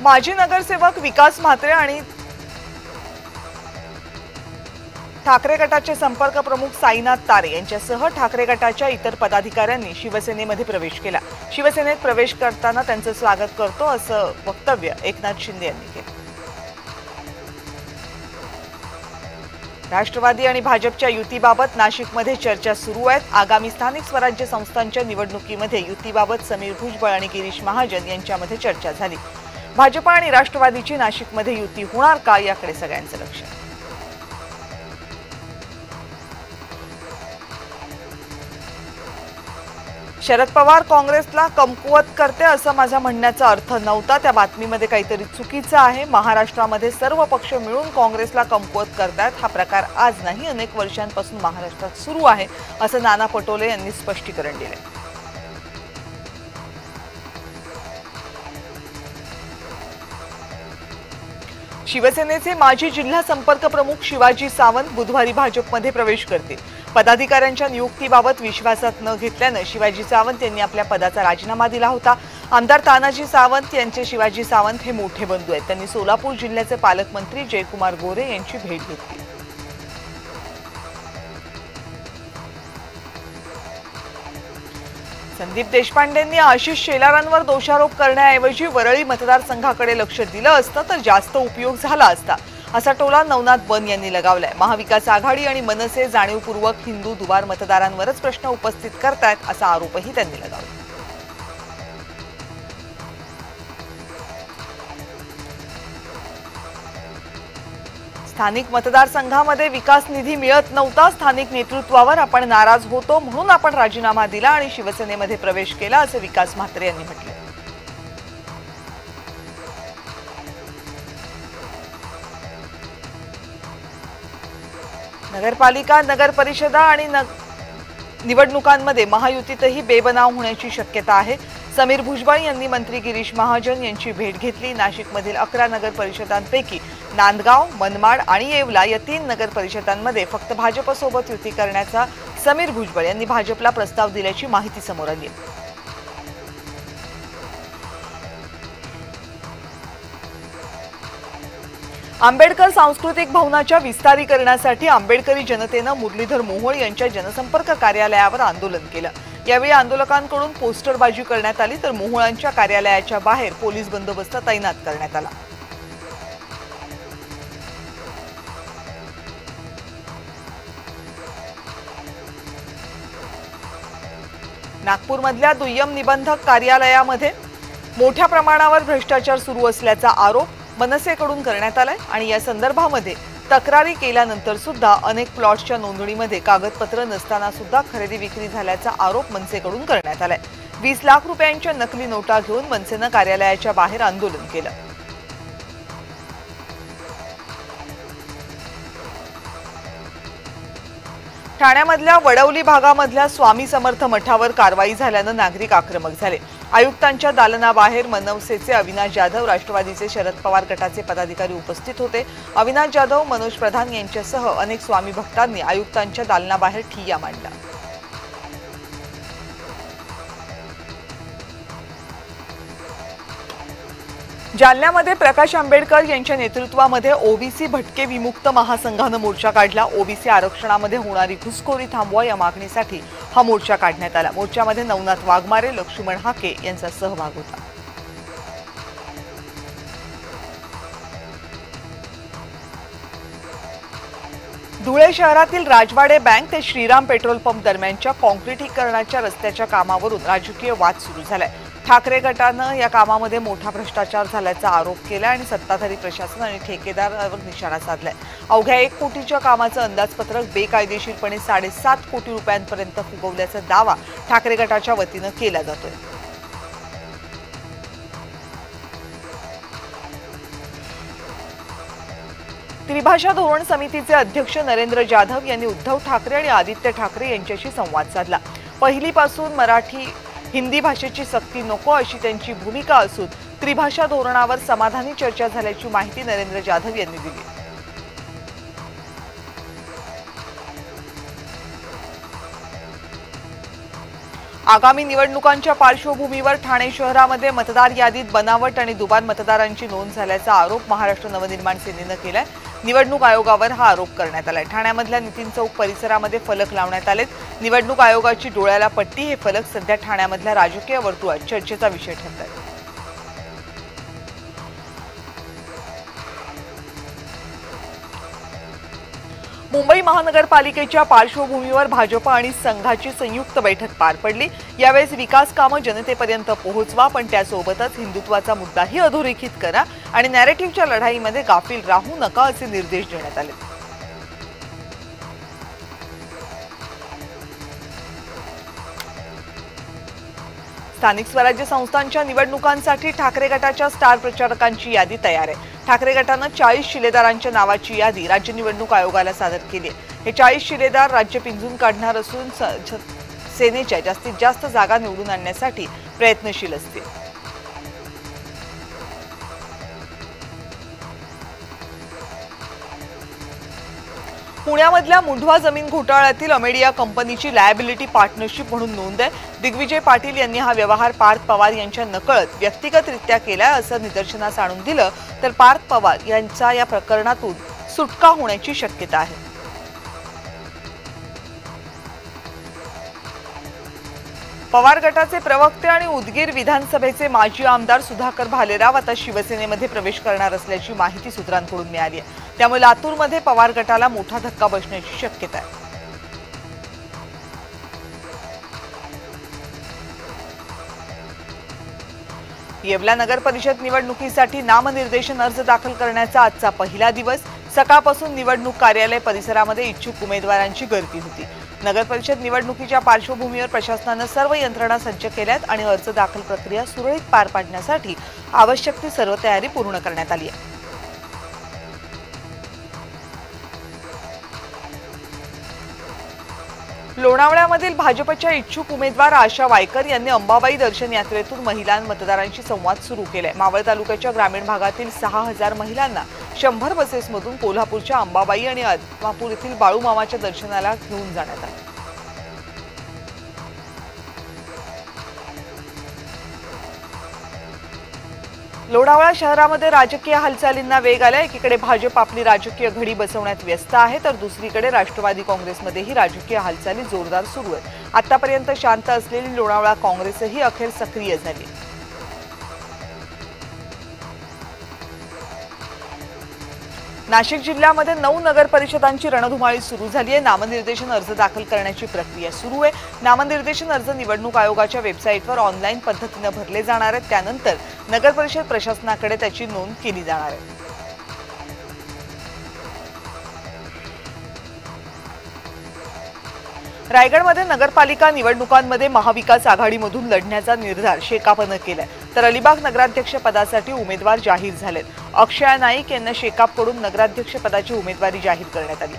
माजी नगरसेवक विकास म्हात्रे आणि ठाकरे गटाचे संपर्क प्रमुख साईनाथ तारे यांच्यासह ठाकरे गटाच्या इतर पदाधिकाऱ्यांनी शिवसेनेमध्ये प्रवेश केला। शिवसेनेत प्रवेश करताना त्यांचे स्वागत करतो असं वक्तव्य एकनाथ शिंदे यांनी केलं। राष्ट्रवादी आणि भाजपच्या युतीबाबत नाशिकमध्ये चर्चा सुरू आहेत। आगामी स्थानिक स्वराज्य संस्थांच्या निवडणुकीमध्ये युतीबाबत समीर भुजबळ आणि गिरीश महाजन यांच्यामध्ये चर्चा झाली। भाजप आणि राष्ट्रवादीची नाशिकमध्ये युती होणार का याकडे सगळ्यांचं लक्ष आहे। शरद पवार काँग्रेसला कमकुवत करते असं माझ्या म्हणण्याचा अर्थ नव्हता। त्या बातमीमध्ये काहीतरी चुकीचं आहे। महाराष्ट्रामध्ये सर्व पक्ष मिळून काँग्रेसला कमकुवत करतात हा प्रकार आज नाही, अनेक वर्षांपासून महाराष्ट्रात सुरू आहे असं नाना पटोले यांनी स्पष्टीकरण दिले। शिवसेनेचे माजी जिल्हा संपर्क प्रमुख शिवाजी सावंत बुधवारी भाजपमध्ये प्रवेश करतील। पदाधिकाऱ्यांच्या नियुक्तीबाबत विश्वासात न घेतल्याने शिवाजी सावंत यांनी आपल्या पदाचा राजीनामा दिला होता। आमदार तानाजी सावंत यांचे शिवाजी सावंत हे मोठे बंधू आहेत। त्यांनी सोलापूर जिल्ह्याचे पालकमंत्री जयकुमार गोरे यांची भेट घेतली। संदीप देशपांडेंनी आशिष शेलारांवर दोषारोप करण्याऐवजी वरळी मतदारसंघाकडे लक्ष दिलं असतं तर जास्त उपयोग झाला असता असा टोला नवनाथ बन यांनी लगावलाय। महाविकास आघाडी आणि मनसे जाणीवपूर्वक हिंदू दुबार मतदारांवरच प्रश्न उपस्थित करतायत असा आरोपही त्यांनी लगावला। स्थानिक मतदारसंघामध्ये विकास निधी मिळत नव्हता। स्थानिक नेतृत्वावर आपण नाराज होतो म्हणून आपण राजीनामा दिला आणि शिवसेनेमध्ये प्रवेश केला असं विकास म्हात्रे यांनी म्हटलं। नगरपालिका, नगरपरिषदा आणि निवडणुकांमध्ये महायुतीतही बेबनाव होण्याची शक्यता आहे। समीर भुजबळ यांनी मंत्री गिरीश महाजन यांची भेट घेतली। नाशिकमधील 11 नगरपरिषदांपैकी नांदगाव, मनमाड आणि येवला या 3 नगरपरिषदांमध्ये फक्त भाजपसोबत युती करण्याचा समीर भुजबळ यांनी भाजपला प्रस्ताव दिल्याची माहिती समोर आली आहे। आंबेडकर सांस्कृतिक भवनाच्या विस्तारीकरणासाठी आंबेडकरी जनतेने मुरलीधर मोहोळ यांच्या जनसंपर्क कार्यालयावर आंदोलन केलं। यावेळी आंदोलकांकडून पोस्टरबाजी करण्यात आली तर मोहोळांच्या कार्यालयाच्या बाहेर पोलीस बंदोबस्त तैनात करण्यात आला। नागपूरमधल्या दुय्यम निबंधक कार्यालयामध्ये मोठ्या प्रमाणावर भ्रष्टाचार सुरू असल्याचा आरोप मनसेकडून करण्यात आलाय आणि या संदर्भामध्ये तक्रारी केल्यानंतर सुद्धा अनेक प्लॉट्सच्या नोंदणीमध्ये कागदपत्र नसताना सुद्धा खरेदी विक्री झाल्याचा आरोप मनसेकडून करण्यात आलाय। 20 लाख रुपयांच्या नकली नोटा घेऊन मनसेने कार्यालयाच्या बाहेर आंदोलन केलं। ठाण्यामधल्या वडवली भागामधल्या स्वामी समर्थ मठावर कारवाई झाल्याने नागरिक आक्रमक झाले। आयुक्तांच्या दालनाबाहेर मनसेचे अविनाश जाधव, राष्ट्रवादीचे शरद पवार गटाचे पदाधिकारी उपस्थित होते। अविनाश जाधव, मनोज प्रधान यांच्यासह अनेक स्वामी भक्तांनी आयुक्तांच्या दालनाबाहेर ठिय्या मांडला। जालन्यामध्ये प्रकाश आंबेडकर यांच्या नेतृत्वामध्ये ओबीसी भटके विमुक्त महासंघाने मोर्चा काढला। ओबीसी आरक्षणामध्ये होणारी घुसखोरी थांबवा या मागणीसाठी हा मोर्चा काढण्यात आला। मोर्चामध्ये नवनाथ वाघमारे, लक्ष्मण हाके यांचा सहभाग होता। धुळे शहरातील राजवाडे बँक ते श्रीराम पेट्रोल पंप दरम्यानच्या काँक्रिटीकरणाच्या रस्त्याच्या कामावरून राजकीय वाद सुरू झालाय। ठाकरे गटाने या कामामध्ये मोठा भ्रष्टाचार झाल्याचा आरोप केला आणि सत्ताधारी प्रशासन आणि ठेकेदारावर निशाणा साधलाय। अवघ्या 1 कोटीच्या कामाचं अंदाजपत्रक बेकायदेशीरपणे 7.5 कोटी रुपयांपर्यंत फुगवल्याचा दावा ठाकरे गटाच्या वतीने केला जातोय। त्रिभाषा धोरण समितीचे अध्यक्ष नरेंद्र जाधव यांनी उद्धव ठाकरे आणि आदित्य ठाकरे यांच्याशी संवाद साधला। पहिलीपासून मराठी हिंदी भाषेची सक्ती नको अशी त्यांची भूमिका असून त्रिभाषा धोरणावर समाधानी चर्चा झाल्याची माहिती नरेंद्र जाधव यांनी दिली। आगामी निवडणुकांच्या पार्श्वभूमीवर ठाणे शहरामध्ये मतदार यादीत बनावट आणि दुबार मतदारांची नोंद झाल्याचा आरोप महाराष्ट्र नवनिर्माण सेनेनं केलाय। निवडणूक आयोगावर हा आरोप करण्यात आलाय। ठाण्यामधल्या नितीन चौक परिसरामध्ये फलक लावण्यात आलेत। निवडणूक आयोगाची डोळ्याला पट्टी हे फलक सध्या ठाण्यामधल्या राजकीय वर्तुळात चर्चेचा विषय ठरत आहेत। मुंबई महानगरपालिकेच्या पार्श्वभूमीवर भाजप आणि संघाची संयुक्त बैठक पार पडली। यावेळी विकास कामं जनतेपर्यंत पोहोचवा, पण त्यासोबतच हिंदुत्वाचा मुद्दाही अधोरेखित करा आणि नॅरेटिव्हच्या लढाईमध्ये गाफील राहू नका असे निर्देश देण्यात आले। स्थानिक स्वराज्य संस्थांच्या निवडणुकांसाठी ठाकरे गटाच्या स्टार प्रचारकांची यादी तयार आहे। ठाकरे गटानं 40 शिलेदारांच्या नावाची यादी राज्य निवडणूक आयोगाला सादर केली आहे। हे 40 शिलेदार राज्य पिंजून काढणार असून सेनेच्या जास्तीत जास्त जागा निवडून आणण्यासाठी प्रयत्नशील असतील। पुण्यामधल्या मुंढवा जमीन घोटाळ्यातील अमेडिया कंपनीची लायबिलिटी पार्टनरशिप म्हणून नोंद आहे। दिग्विजय पाटील यांनी हा व्यवहार पार्थ पवार यांच्या नकळत व्यक्तिगतरित्या केलाय असं निदर्शनास आणून दिलं तर पार्थ पवार यांचा या प्रकरणातून सुटका होण्याची शक्यता आहे। पवार गटाचे प्रवक्ते आणि उदगीर विधानसभेचे माजी आमदार सुधाकर भालेराव आता शिवसेनेमध्ये प्रवेश करणार असल्याची माहिती सूत्रांकडून मिळाली आहे। त्यामुळे लातूरमध्ये पवार गटाला मोठा धक्का बसण्याची शक्यता आहे। येवला नगर परिषद निवडणुकीसाठी नामनिर्देशन अर्ज दाखल करण्याचा आजचा पहिला दिवस। सकाळपासून निवडणूक कार्यालय परिसरामध्ये इच्छुक उमेदवारांची गर्दी होती। नगर परिषद निवडणुकीच्या पार्श्वभूमीवर प्रशासनाने सर्व यंत्रणा सज्ज केल्यात आणि अर्ज दाखल प्रक्रिया सुरळीत पार पाडण्यासाठी आवश्यक ती सर्व तयारी पूर्ण करण्यात आली आहे। लोणावळ्यामधील भाजपच्या इच्छुक उमेदवार आशा वायकर यांनी अंबाबाई दर्शन यात्रेतून महिला मतदारांशी संवाद सुरू केलाय। मावळ तालुक्याच्या ग्रामीण भागातील 6000 महिलांना 100 बसेसमधून कोल्हापूरच्या अंबाबाई आणि आदमापूर येथील बाळूमामाच्या दर्शनाला घेऊन जाण्यात आले। लोणावळा शहरामध्ये राजकीय हालचालींना वेग आलाय। एकीकडे भाजप आपली राजकीय घडी बसवण्यात व्यस्त आहे तर दुसरीकडे राष्ट्रवादी काँग्रेसमध्येही राजकीय हालचाली जोरदार सुरू आहेत। आतापर्यंत शांत असलेली लोणावळा काँग्रेसही अखेर सक्रिय झाली। नाशिक जिल्ह्यामध्ये 9 नगर परिषदांची रणधुमाळी सुरू झाली आहे। नामनिर्देशन अर्ज दाखल करण्याची प्रक्रिया सुरू आहे। नामनिर्देशन अर्ज निवडणूक आयोगाच्या वेबसाईटवर ऑनलाईन पद्धतीने भरले जाणार आहेत। त्यानंतर नगर परिषद प्रशासनाकडे त्याची नोंद केली जाणार आहे। रायगडमध्ये नगरपालिका निवडणुकांमध्ये महाविकास आघाडीमधून लढण्याचा निर्धार शेकापनं केलाय तर अलिबाग नगराध्यक्ष पदासाठी उमेदवार जाहीर झालेत। अक्षय नाईक यांना शेकापकडून नगराध्यक्ष पदाची उमेदवारी जाहीर करण्यात आली।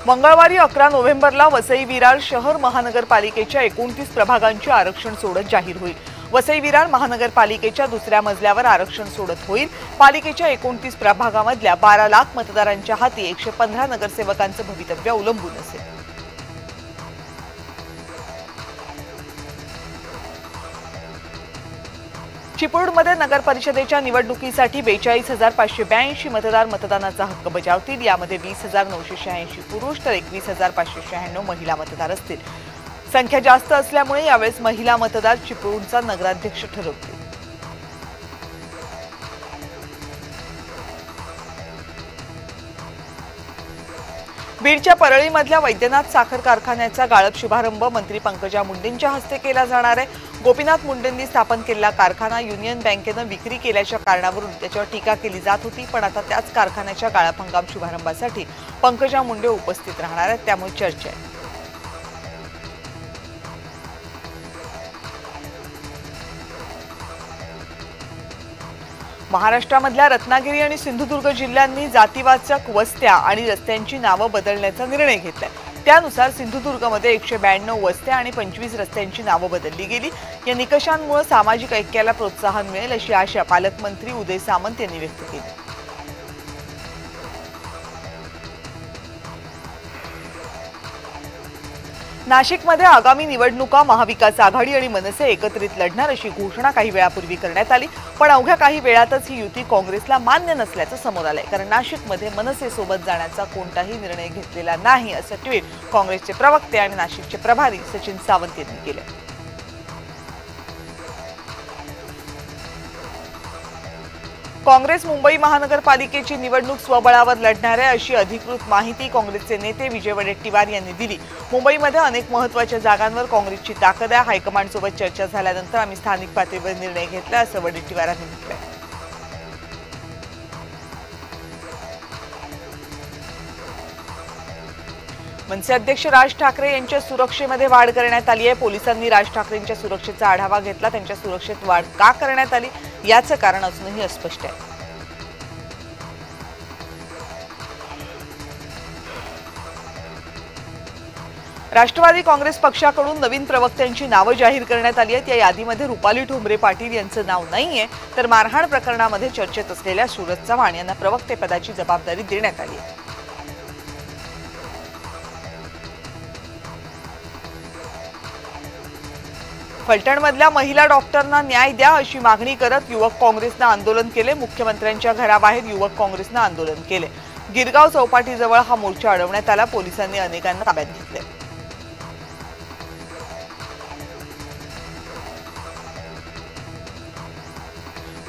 मंगळवारी 11 नोव्हेंबरला वसई विरार शहर महानगरपालिकेच्या 29 प्रभागांची आरक्षण सोडत जाहीर होईल। वसई विरार महानगरपालिकेच्या दुसऱ्या मजल्यावर आरक्षण सोडत होईल। पालिकेच्या 29 प्रभागामधल्या 12 लाख मतदारांच्या हाती 115 नगरसेवकांचं भवितव्य अवलंबून असेल। चिपळूणमध्ये नगर परिषदेच्या निवडणुकीसाठी 42,582 मतदार मतदानाचा हक्क बजावतील। यामध्ये 20,986 पुरुष तर 21,596 महिला मतदार असतील। संख्या जास्त असल्यामुळे यावेळेस महिला मतदार चिपळूणचा नगराध्यक्ष ठरवतील। बीडच्या परळीमधल्या वैद्यनाथ साखर कारखान्याचा गाळप शुभारंभ मंत्री पंकजा मुंडेंच्या हस्ते केला जाणार आहे। गोपीनाथ मुंडेंनी स्थापन केलेला कारखाना युनियन बँकेनं विक्री केल्याच्या कारणावरून त्याच्यावर टीका केली जात होती, पण आता त्याच कारखान्याच्या गाळप हंगाम शुभारंभासाठी पंकजा मुंडे उपस्थित राहणार आहेत, त्यामुळे चर्चा आहे। महाराष्ट्रामधल्या रत्नागिरी आणि सिंधुदुर्ग जिल्ह्यांनी जातीवाचक वस्त्या आणि रस्त्यांची नावं बदलण्याचा निर्णय घेतलाय। त्यानुसार सिंधुदुर्गमध्ये 192 वस्त्या आणि 25 रस्त्यांची नावं बदलली गेली। या निकषांमुळे सामाजिक ऐक्याला प्रोत्साहन मिळेल अशी आशा पालकमंत्री उदय सामंत यांनी व्यक्त केली। नाशिकमध्ये आगामी निवडणुका महाविकास आघाडी आणि मनसे एकत्रित लढणार अशी घोषणा काही वेळापूर्वी करण्यात आली, पण अवघ्या काही वेळातच ही युती काँग्रेसला मान्य नसल्याचं समोर आलंय। कारण नाशिकमध्ये मनसे सोबत जाण्याचा कोणताही निर्णय घेतलेला नाही असं ट्विट काँग्रेसचे प्रवक्ते आणि नाशिकचे प्रभारी सचिन सावंत यांनी केलं। काँग्रेस मुंबई महानगरपालिकेची निवडणूक स्वबळावर लढणार आहे अशी अधिकृत माहिती काँग्रेसचे नेते विजय वडेट्टीवार यांनी दिली। मुंबईमध्ये अनेक महत्त्वाच्या जागांवर काँग्रेसची ताकद आहे। हायकमांडसोबत चर्चा झाल्यानंतर आम्ही स्थानिक पातळीवर निर्णय घेतला असं वडेट्टीवारांनी म्हटलंय। मनसे अध्यक्ष राज ठाकरे यांच्या सुरक्षेमध्ये वाढ करण्यात आली आहे। पोलिसांनी राज ठाकरेंच्या सुरक्षेचा आढावा घेतला। त्यांच्या सुरक्षेत वाढ का करण्यात आली याचं कारण अजूनही अस्पष्ट आहे। राष्ट्रवादी काँग्रेस पक्षाकडून नवीन प्रवक्त्यांची नावे जाहीर करण्यात आली आहेत। या यादीमध्ये रुपाली ठोंबरे पाटील यांचं नाव नाहीये, तर मारहाण प्रकरणामध्ये चर्चेत असलेल्या सूरज चव्हाण यांना प्रवक्तेपदाची जबाबदारी देण्यात आली आहे। फलटणमधल्या महिला डॉक्टरांना न्याय द्या अशी मागणी करत युवक काँग्रेसनं आंदोलन केले। मुख्यमंत्र्यांच्या घराबाहेर युवक काँग्रेसनं आंदोलन केले। गिरगाव चौपाटीजवळ हा मोर्चा अडवण्यात आला। पोलिसांनी अनेकांना ताब्यात घेतले।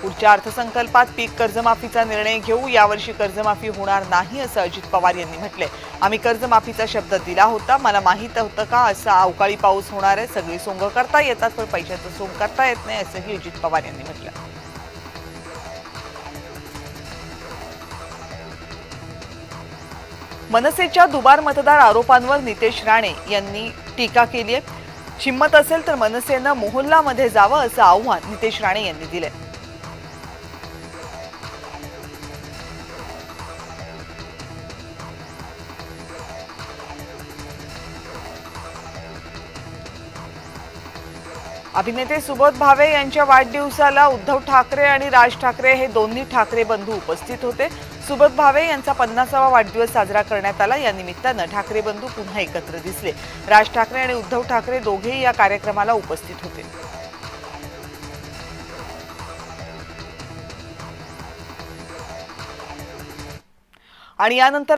पुढच्या अर्थसंकल्पात पीक कर्जमाफीचा निर्णय घेऊ। यावर्षी कर्जमाफी होणार नाही असं अजित पवार यांनी म्हटले। आम्ही कर्जमाफीचा शब्द दिला होता। मला माहित होतं का असा अवकाळी पाऊस होणार आहे। सगळी सोंग करता येतात पण पैशाचं सोंग करता येत नाही असंही अजित पवार यांनी म्हटलं। मनसेच्या दुबार मतदार आरोपांवर नितेश राणे यांनी टीका केली आहे। हिम्मत असेल तर मनसेनं मोहल्लामध्ये जावं असं आव्हान नितेश राणे यांनी दिलंय। अभिनेते सुबोध भावे यांच्या वाढदिवसाला उद्धव ठाकरे आणि राज ठाकरे हे दोन्ही ठाकरे बंधू उपस्थित होते। सुबोध भावे यांचा 50वा वाढदिवस साजरा करण्यात आला। या निमित्तानं ठाकरे बंधू पुन्हा एकत्र दिसले। राज ठाकरे आणि उद्धव ठाकरे दोघेही या कार्यक्रमाला उपस्थित होते। आणि यानंतर